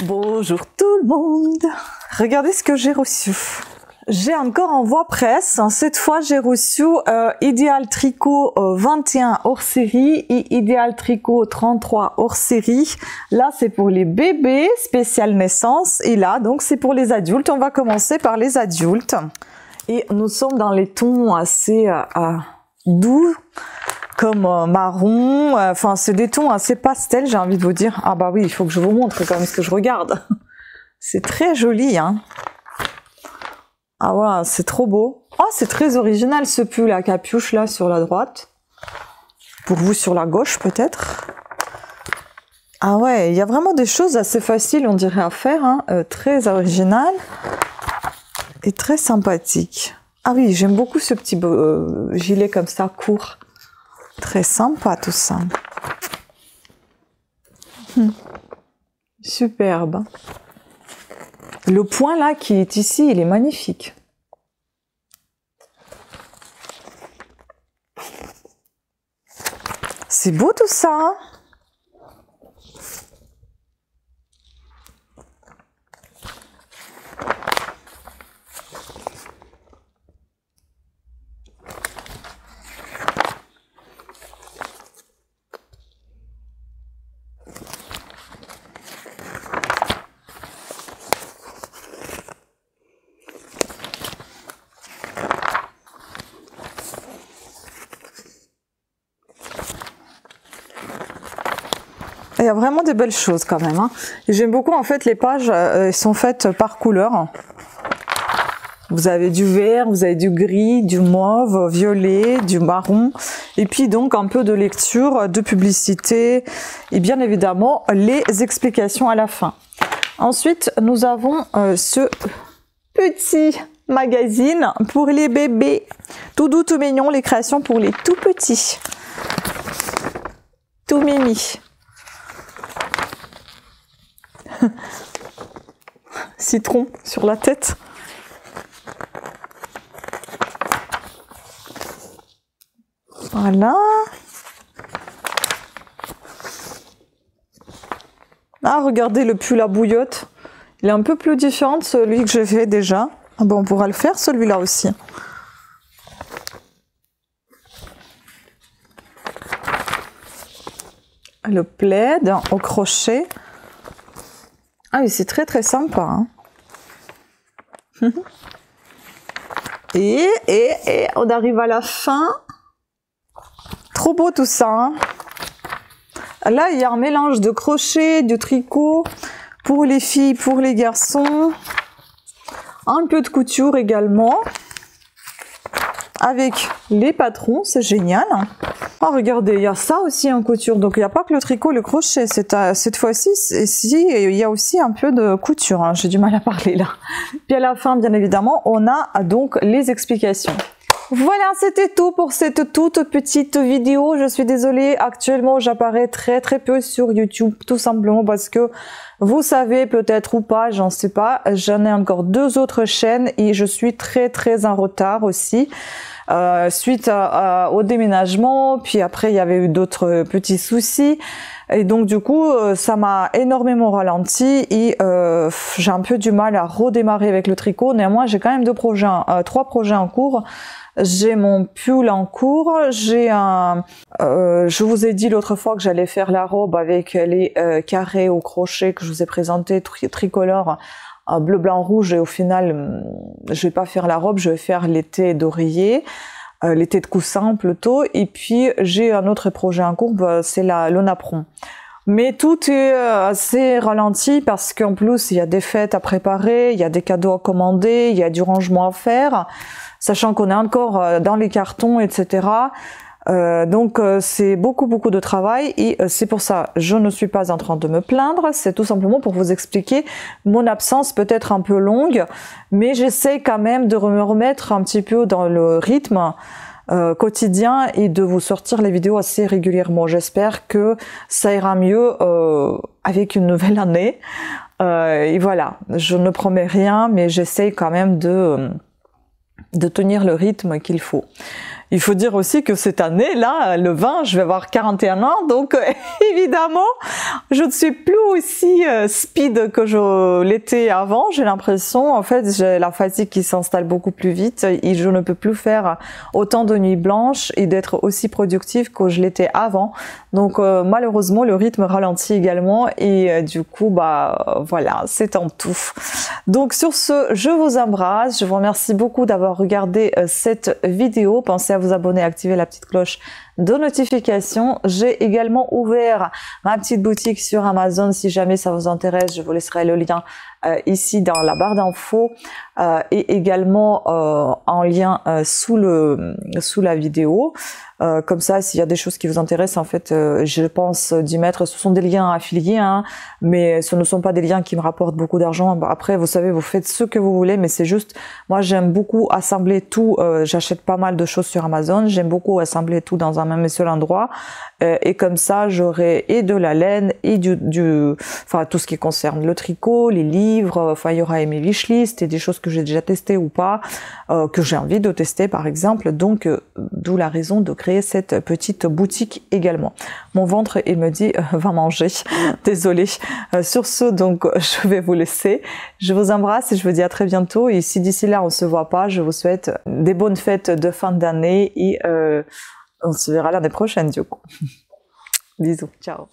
Bonjour tout le monde. Regardez ce que j'ai reçu. J'ai encore en voie presse. Cette fois, j'ai reçu Idéal Tricot 21 hors série et Idéal Tricot 33 hors série. Là, c'est pour les bébés, spécial naissance. Et là, donc, c'est pour les adultes. On va commencer par les adultes. Et nous sommes dans les tons assez doux, comme marron. Enfin, c'est des tons assez pastels, j'ai envie de vous dire. Ah bah oui, il faut que je vous montre quand même ce que je regarde. C'est très joli, hein. Ah ouais, c'est trop beau. Oh, c'est très original ce pull à capuche là sur la droite. Pour vous sur la gauche peut-être. Ah ouais, il y a vraiment des choses assez faciles on dirait à faire, hein. Très original et très sympathique. Ah oui, j'aime beaucoup ce petit gilet comme ça court. Très sympa tout ça. Superbe. Le point là qui est ici, il est magnifique. C'est beau tout ça, hein? Il y a vraiment des belles choses quand même, hein. J'aime beaucoup en fait les pages sont faites par couleur. Vous avez du vert, vous avez du gris, du mauve, violet, du marron et puis donc un peu de lecture, de publicité et bien évidemment les explications à la fin. Ensuite nous avons ce petit magazine pour les bébés, tout doux, tout mignon, les créations pour les tout petits, tout mimi. Citron sur la tête. Voilà. Ah, regardez le pull à bouillotte. Il est un peu plus différent de celui que j'ai fait déjà. Ah bon, on pourra le faire celui-là aussi. Le plaid au crochet. Ah oui, c'est très très sympa, hein. Et on arrive à la fin. Trop beau tout ça, hein. Là, il y a un mélange de crochet, de tricot, pour les filles, pour les garçons. Un peu de couture également. Avec les patrons, c'est génial. Oh, regardez, il y a ça aussi en couture. Donc, il n'y a pas que le tricot, le crochet. Cette fois-ci, il y a aussi un peu de couture, hein. J'ai du mal à parler là. Puis à la fin, bien évidemment, on a donc les explications. Voilà, c'était tout pour cette toute petite vidéo. Je suis désolée, actuellement, j'apparais très très peu sur YouTube, tout simplement parce que vous savez peut-être ou pas, j'en sais pas, j'en ai encore 2 autres chaînes et je suis très très en retard aussi. Suite au déménagement, puis après il y avait eu d'autres petits soucis et donc du coup ça m'a énormément ralenti et j'ai un peu du mal à redémarrer avec le tricot. Néanmoins j'ai quand même 3 projets en cours. J'ai mon pull en cours, j'ai je vous ai dit l'autre fois que j'allais faire la robe avec les carrés au crochet que je vous ai présenté, tricolore, bleu, blanc, rouge, et au final, je vais pas faire la robe, je vais faire l'été d'oreiller, l'été de coussin plutôt, et puis j'ai un autre projet en cours, c'est le napperon. Mais tout est assez ralenti parce qu'en plus, il y a des fêtes à préparer, il y a des cadeaux à commander, il y a du rangement à faire, sachant qu'on est encore dans les cartons, etc. Donc c'est beaucoup de travail et c'est pour ça je ne suis pas en train de me plaindre, c'est tout simplement pour vous expliquer mon absence peut-être un peu longue, mais j'essaie quand même de me remettre un petit peu dans le rythme quotidien et de vous sortir les vidéos assez régulièrement. J'espère que ça ira mieux avec une nouvelle année et voilà, je ne promets rien mais j'essaie quand même de tenir le rythme qu'il faut. Il faut dire aussi que cette année, là, le 20, je vais avoir 41 ans, donc évidemment, je ne suis plus aussi speed que je l'étais avant. J'ai l'impression, en fait, j'ai la fatigue qui s'installe beaucoup plus vite et je ne peux plus faire autant de nuits blanches et d'être aussi productive que je l'étais avant. Donc malheureusement, le rythme ralentit également et du coup, bah voilà, c'est en tout. Donc sur ce, je vous embrasse. Je vous remercie beaucoup d'avoir regardé cette vidéo. Pensez à vous abonner, à activer la petite cloche de notification. J'ai également ouvert ma petite boutique sur Amazon. Si jamais ça vous intéresse, je vous laisserai le lien ici dans la barre d'infos et également en lien sous la vidéo. Comme ça, s'il y a des choses qui vous intéressent, en fait, je pense d'y mettre. Ce sont des liens affiliés, hein, mais ce ne sont pas des liens qui me rapportent beaucoup d'argent. Après, vous savez, vous faites ce que vous voulez, mais c'est juste, moi, j'aime beaucoup assembler tout. J'achète pas mal de choses sur Amazon. J'aime beaucoup assembler tout dans un même et seul endroit. Et comme ça, j'aurai et de la laine et enfin, tout ce qui concerne le tricot, les livres. Enfin, il y aura mes wishlist et des choses que j'ai déjà testées ou pas, que j'ai envie de tester, par exemple. Donc, d'où la raison de créer cette petite boutique également. Mon ventre, il me dit, va manger. Désolée. Sur ce, donc, je vais vous laisser. Je vous embrasse et je vous dis à très bientôt. Et si d'ici là, on se voit pas, je vous souhaite des bonnes fêtes de fin d'année et on se verra l'année prochaine, du coup. Bisous. Ciao.